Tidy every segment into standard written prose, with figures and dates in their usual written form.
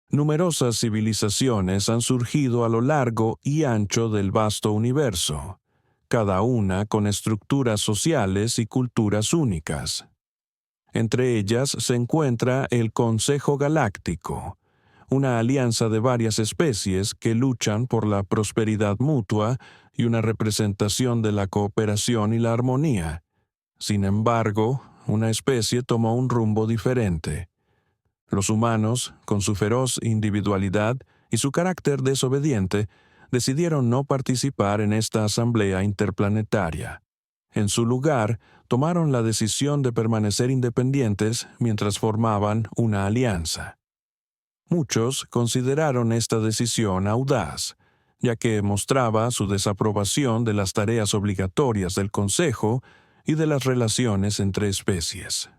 Numerosas civilizaciones han surgido a lo largo y ancho del vasto universo, cada una con estructuras sociales y culturas únicas. Entre ellas se encuentra el Consejo Galáctico, una alianza de varias especies que luchan por la prosperidad mutua y una representación de la cooperación y la armonía. Sin embargo, una especie tomó un rumbo diferente. Los humanos, con su feroz individualidad y su carácter desobediente, decidieron no participar en esta asamblea interplanetaria. En su lugar, tomaron la decisión de permanecer independientes mientras formaban una alianza. Muchos consideraron esta decisión audaz, ya que mostraba su desaprobación de las tareas obligatorias del Consejo y de las relaciones entre especies.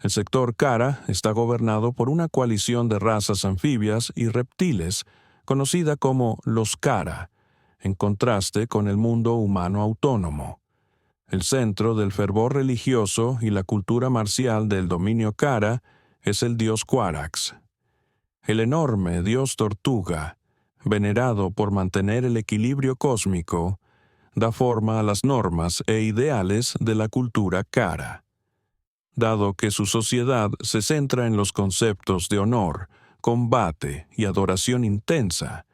El sector Kara está gobernado por una coalición de razas anfibias y reptiles, conocida como los Kara, en contraste con el mundo humano autónomo. El centro del fervor religioso y la cultura marcial del dominio Kara es el dios Quarax. El enorme dios tortuga, venerado por mantener el equilibrio cósmico, da forma a las normas e ideales de la cultura Kara. Dado que su sociedad se centra en los conceptos de honor, combate y adoración intensa,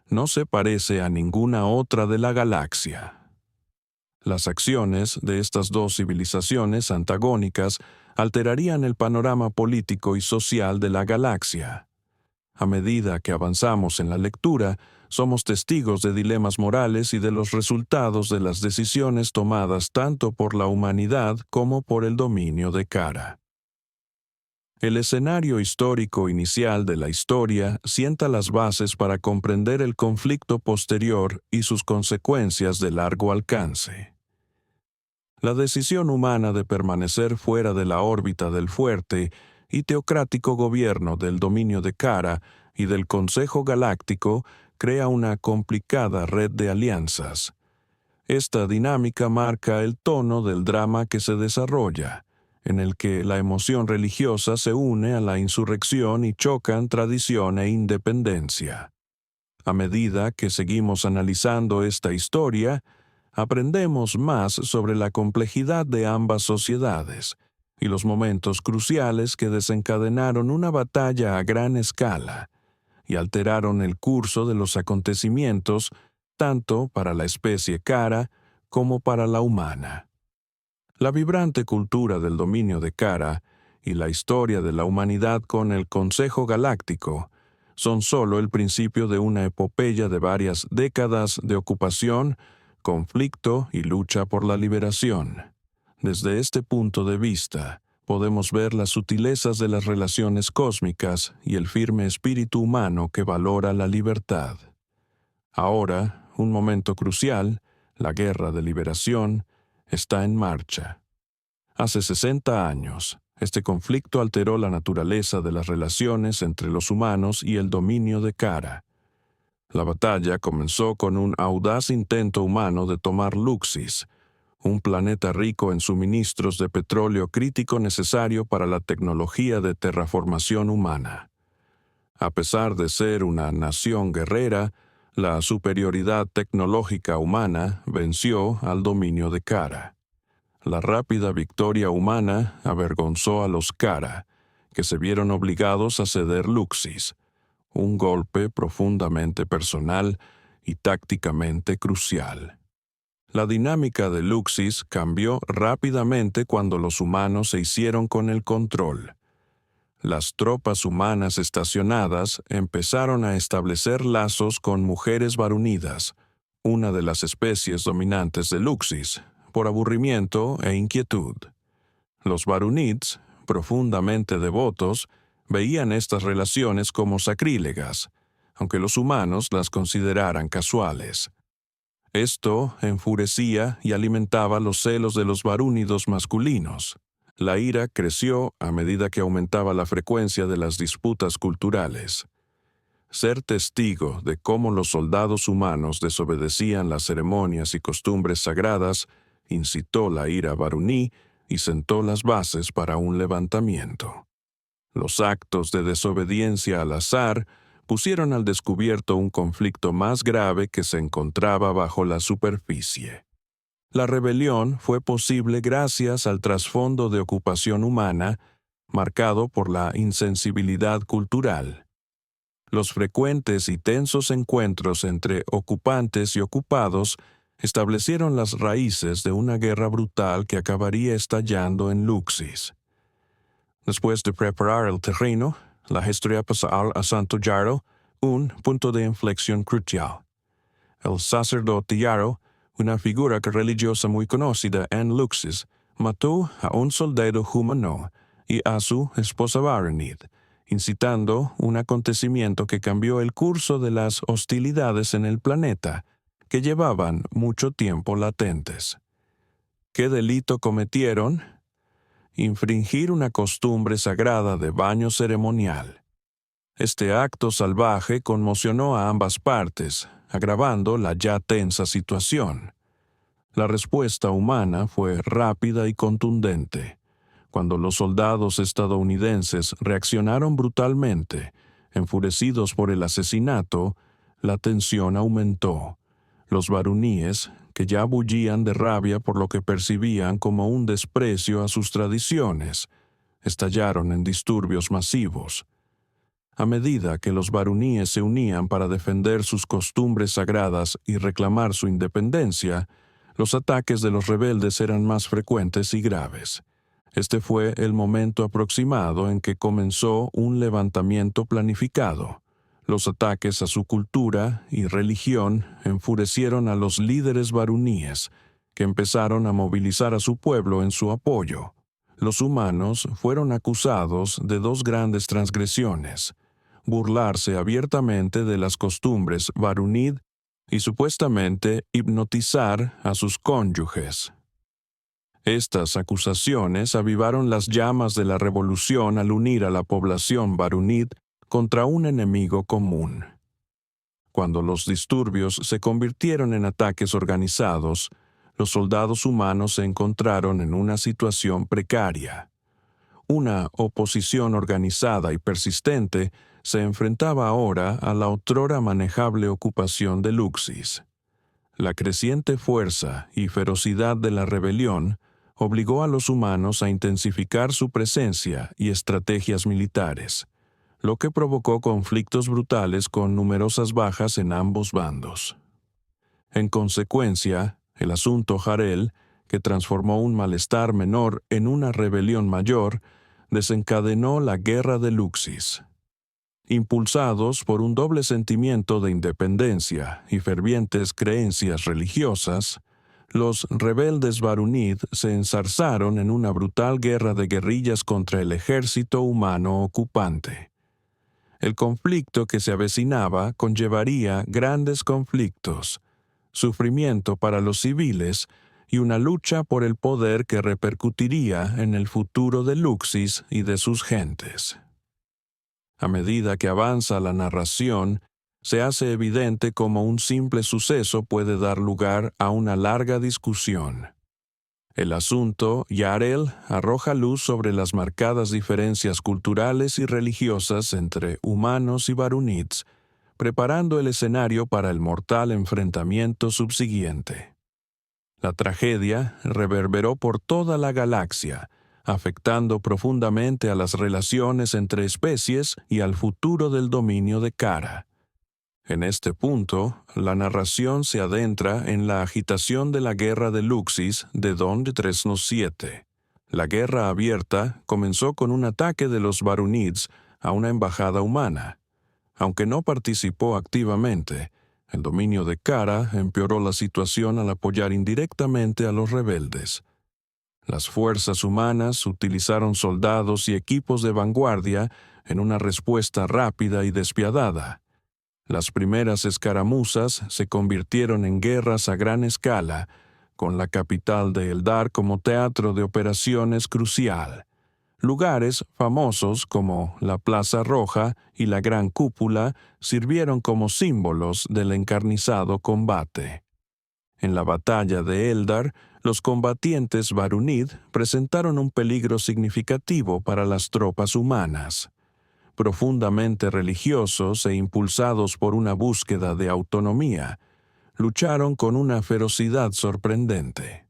no se parece a ninguna otra de la galaxia. Las acciones de estas dos civilizaciones antagónicas alterarían el panorama político y social de la galaxia. A medida que avanzamos en la lectura, somos testigos de dilemas morales y de los resultados de las decisiones tomadas tanto por la humanidad como por el dominio de Kara. El escenario histórico inicial de la historia sienta las bases para comprender el conflicto posterior y sus consecuencias de largo alcance. La decisión humana de permanecer fuera de la órbita del fuerte y teocrático gobierno del dominio de Kara y del Consejo Galáctico crea una complicada red de alianzas. Esta dinámica marca el tono del drama que se desarrolla, en el que la emoción religiosa se une a la insurrección y chocan tradición e independencia. A medida que seguimos analizando esta historia, aprendemos más sobre la complejidad de ambas sociedades y los momentos cruciales que desencadenaron una batalla a gran escala y alteraron el curso de los acontecimientos tanto para la especie Kara como para la humana. La vibrante cultura del dominio de Kara y la historia de la humanidad con el Consejo Galáctico son solo el principio de una epopeya de varias décadas de ocupación, conflicto y lucha por la liberación. Desde este punto de vista, podemos ver las sutilezas de las relaciones cósmicas y el firme espíritu humano que valora la libertad. Ahora, un momento crucial, la guerra de liberación, está en marcha. Hace 60 años, este conflicto alteró la naturaleza de las relaciones entre los humanos y el dominio de Kara. La batalla comenzó con un audaz intento humano de tomar Luxis, un planeta rico en suministros de petróleo crítico necesario para la tecnología de terraformación humana. A pesar de ser una nación guerrera, la superioridad tecnológica humana venció al dominio de Kara. La rápida victoria humana avergonzó a los Kara, que se vieron obligados a ceder Luxis, un golpe profundamente personal y tácticamente crucial. La dinámica de Luxis cambió rápidamente cuando los humanos se hicieron con el control. Las tropas humanas estacionadas empezaron a establecer lazos con mujeres varunidas, una de las especies dominantes de Luxis, por aburrimiento e inquietud. Los varunids, profundamente devotos, veían estas relaciones como sacrílegas, aunque los humanos las consideraran casuales. Esto enfurecía y alimentaba los celos de los varúnidos masculinos. La ira creció a medida que aumentaba la frecuencia de las disputas culturales. Ser testigo de cómo los soldados humanos desobedecían las ceremonias y costumbres sagradas incitó la ira varuní y sentó las bases para un levantamiento. Los actos de desobediencia al azar pusieron al descubierto un conflicto más grave que se encontraba bajo la superficie. La rebelión fue posible gracias al trasfondo de ocupación humana, marcado por la insensibilidad cultural. Los frecuentes y tensos encuentros entre ocupantes y ocupados establecieron las raíces de una guerra brutal que acabaría estallando en Luxis. Después de preparar el terreno, la historia pasa al Santo Yarrow, un punto de inflexión crucial. El sacerdote Yarrow, una figura religiosa muy conocida en Luxis, mató a un soldado humano y a su esposa Varanid, incitando un acontecimiento que cambió el curso de las hostilidades en el planeta, que llevaban mucho tiempo latentes. ¿Qué delito cometieron? Infringir una costumbre sagrada de baño ceremonial. Este acto salvaje conmocionó a ambas partes, agravando la ya tensa situación. La respuesta humana fue rápida y contundente. Cuando los soldados estadounidenses reaccionaron brutalmente, enfurecidos por el asesinato, la tensión aumentó. Los varuníes, que ya bullían de rabia por lo que percibían como un desprecio a sus tradiciones, estallaron en disturbios masivos. A medida que los varuníes se unían para defender sus costumbres sagradas y reclamar su independencia, los ataques de los rebeldes eran más frecuentes y graves. Este fue el momento aproximado en que comenzó un levantamiento planificado. Los ataques a su cultura y religión enfurecieron a los líderes varuníes, que empezaron a movilizar a su pueblo en su apoyo. Los humanos fueron acusados de dos grandes transgresiones: burlarse abiertamente de las costumbres varunid y supuestamente hipnotizar a sus cónyuges. Estas acusaciones avivaron las llamas de la revolución al unir a la población varunid contra un enemigo común. Cuando los disturbios se convirtieron en ataques organizados, los soldados humanos se encontraron en una situación precaria. Una oposición organizada y persistente se enfrentaba ahora a la otrora manejable ocupación de Luxis. La creciente fuerza y ferocidad de la rebelión obligó a los humanos a intensificar su presencia y estrategias militares, lo que provocó conflictos brutales con numerosas bajas en ambos bandos. En consecuencia, el asunto Harel, que transformó un malestar menor en una rebelión mayor, desencadenó la Guerra de Luxis. Impulsados por un doble sentimiento de independencia y fervientes creencias religiosas, los rebeldes varunid se enzarzaron en una brutal guerra de guerrillas contra el ejército humano ocupante. El conflicto que se avecinaba conllevaría grandes conflictos, sufrimiento para los civiles y una lucha por el poder que repercutiría en el futuro de Luxis y de sus gentes. A medida que avanza la narración, se hace evidente cómo un simple suceso puede dar lugar a una larga discusión. El asunto Yarel arroja luz sobre las marcadas diferencias culturales y religiosas entre humanos y varunids, preparando el escenario para el mortal enfrentamiento subsiguiente. La tragedia reverberó por toda la galaxia, afectando profundamente a las relaciones entre especies y al futuro del dominio de Kara. En este punto, la narración se adentra en la agitación de la guerra de Luxis de Don de Tresnos VII. La guerra abierta comenzó con un ataque de los varunids a una embajada humana. Aunque no participó activamente, el dominio de Kara empeoró la situación al apoyar indirectamente a los rebeldes. Las fuerzas humanas utilizaron soldados y equipos de vanguardia en una respuesta rápida y despiadada. Las primeras escaramuzas se convirtieron en guerras a gran escala, con la capital de Eldar como teatro de operaciones crucial. Lugares famosos como la Plaza Roja y la Gran Cúpula sirvieron como símbolos del encarnizado combate. En la batalla de Eldar, Los combatientes Varunid presentaron un peligro significativo para las tropas humanas. Profundamente religiosos e impulsados por una búsqueda de autonomía, lucharon con una ferocidad sorprendente.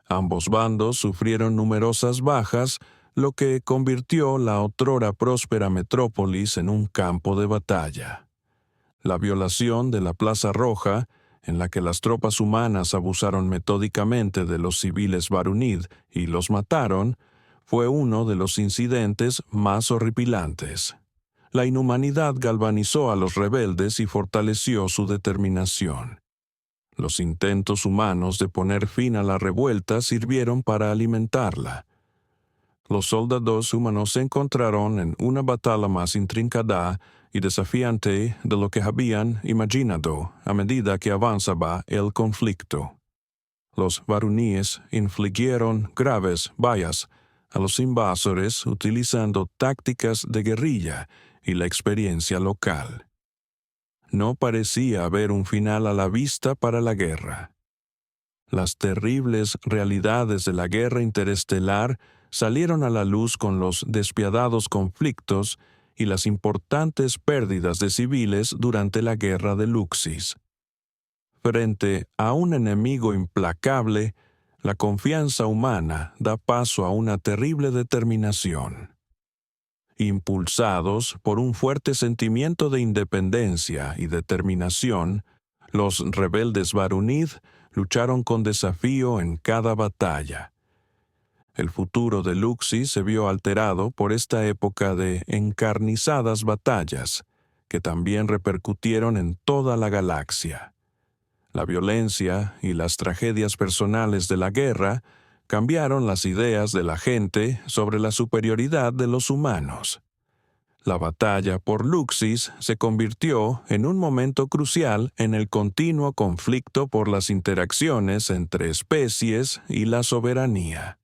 Ambos bandos sufrieron numerosas bajas, lo que convirtió la otrora próspera metrópolis en un campo de batalla. La violación de la Plaza Roja, en la que las tropas humanas abusaron metódicamente de los civiles Varunid y los mataron, fue uno de los incidentes más horripilantes. La inhumanidad galvanizó a los rebeldes y fortaleció su determinación. Los intentos humanos de poner fin a la revuelta sirvieron para alimentarla. Los soldados humanos se encontraron en una batalla más intrincada y desafiante de lo que habían imaginado a medida que avanzaba el conflicto. Los varuníes infligieron graves bajas a los invasores utilizando tácticas de guerrilla y la experiencia local. No parecía haber un final a la vista para la guerra. Las terribles realidades de la guerra interestelar salieron a la luz con los despiadados conflictos y las importantes pérdidas de civiles durante la guerra de Luxis. Frente a un enemigo implacable, la confianza humana da paso a una terrible determinación. Impulsados por un fuerte sentimiento de independencia y determinación, los rebeldes Varunid lucharon con desafío en cada batalla. El futuro de Luxis se vio alterado por esta época de encarnizadas batallas, que también repercutieron en toda la galaxia. La violencia y las tragedias personales de la guerra cambiaron las ideas de la gente sobre la superioridad de los humanos. La batalla por Luxis se convirtió en un momento crucial en el continuo conflicto por las interacciones entre especies y la soberanía.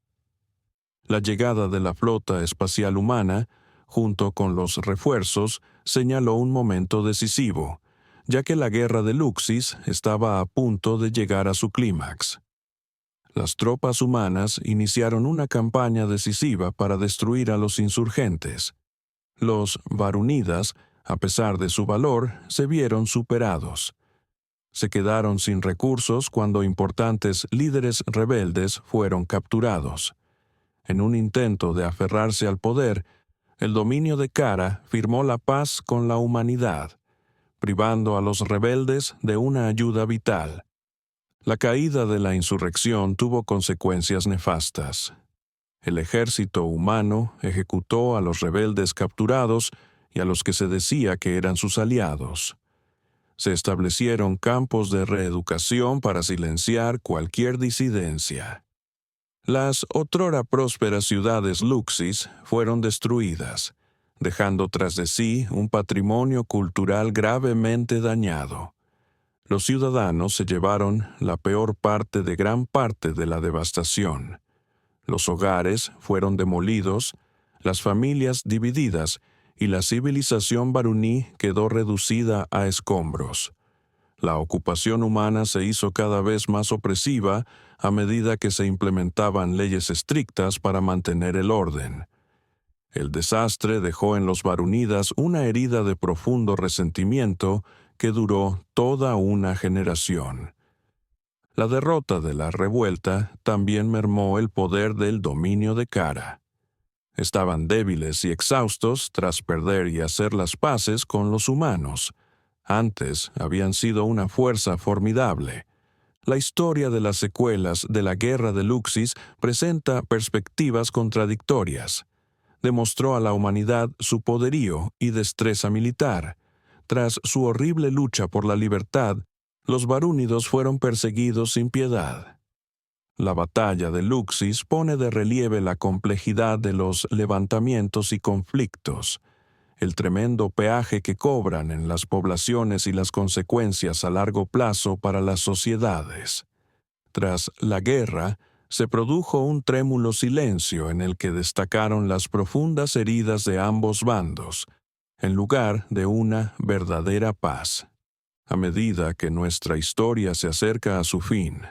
La llegada de la flota espacial humana, junto con los refuerzos, señaló un momento decisivo, ya que la guerra de Luxis estaba a punto de llegar a su clímax. Las tropas humanas iniciaron una campaña decisiva para destruir a los insurgentes. Los Varunidas, a pesar de su valor, se vieron superados. Se quedaron sin recursos cuando importantes líderes rebeldes fueron capturados. En un intento de aferrarse al poder, el dominio de Kara firmó la paz con la humanidad, privando a los rebeldes de una ayuda vital. La caída de la insurrección tuvo consecuencias nefastas. El ejército humano ejecutó a los rebeldes capturados y a los que se decía que eran sus aliados. Se establecieron campos de reeducación para silenciar cualquier disidencia. Las otrora prósperas ciudades Luxis fueron destruidas, dejando tras de sí un patrimonio cultural gravemente dañado. Los ciudadanos se llevaron la peor parte de gran parte de la devastación. Los hogares fueron demolidos, las familias divididas y la civilización varuní quedó reducida a escombros. La ocupación humana se hizo cada vez más opresiva a medida que se implementaban leyes estrictas para mantener el orden. El desastre dejó en los varunidas una herida de profundo resentimiento que duró toda una generación. La derrota de la revuelta también mermó el poder del dominio de Kara. Estaban débiles y exhaustos tras perder y hacer las paces con los humanos. Antes habían sido una fuerza formidable. La historia de las secuelas de la guerra de Luxis presenta perspectivas contradictorias. Demostró a la humanidad su poderío y destreza militar. Tras su horrible lucha por la libertad, los varúnidos fueron perseguidos sin piedad. La batalla de Luxis pone de relieve la complejidad de los levantamientos y conflictos, el tremendo peaje que cobran en las poblaciones y las consecuencias a largo plazo para las sociedades. Tras la guerra, se produjo un trémulo silencio en el que destacaron las profundas heridas de ambos bandos, en lugar de una verdadera paz. A medida que nuestra historia se acerca a su fin,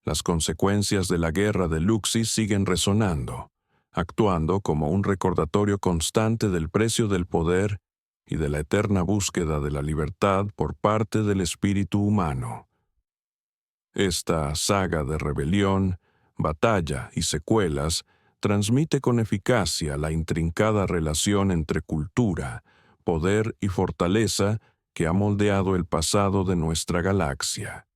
Las consecuencias de la guerra de Luxis siguen resonando, actuando como un recordatorio constante del precio del poder y de la eterna búsqueda de la libertad por parte del espíritu humano. Esta saga de rebelión, batalla y secuelas transmite con eficacia la intrincada relación entre cultura, poder y fortaleza que ha moldeado el pasado de nuestra galaxia.